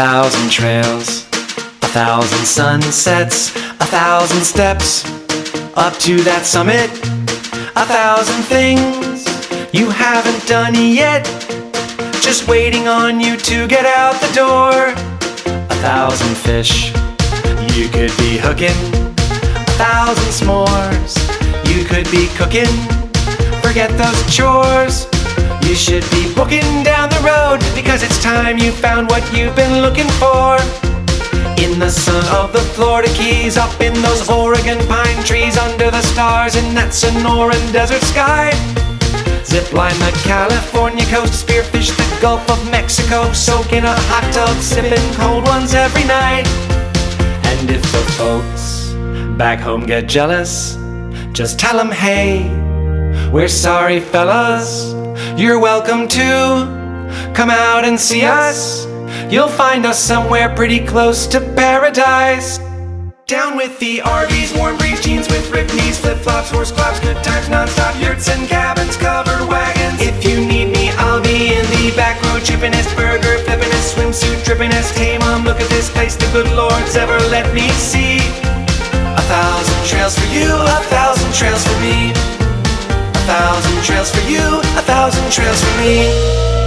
1,000 trails, 1,000 sunsets, 1,000 steps up to that summit. 1,000 things you haven't done yet, just waiting on you to get out the door. 1,000 fish you could be hooking, 1,000 s'mores you could be cooking. Forget those chores, you should be booking down the road, because it's time you found what you've been looking for. In the sun of the Florida Keys, up in those Oregon pine trees, under the stars in that Sonoran desert sky. Zipline the California coast, spearfish the Gulf of Mexico, soak in a hot tub, sipping cold ones every night. And if the folks back home get jealous, just tell them, hey, we're sorry fellas, you're welcome to come out and see us. You'll find us somewhere pretty close to paradise. Down with the RVs, warm breeze, jeans with ripped knees, flip-flops, horse claps, good times non-stop, yurts and cabins, covered wagons. If you need me, I'll be in the back row, chippin'est, burger flippin'est, swimsuit trippin'est. Hey mom, look at this place the good Lord's ever let me see. 1,000 trails for you, 1,000 trails for me. 1,000 trails for you, 1,000 trails for me.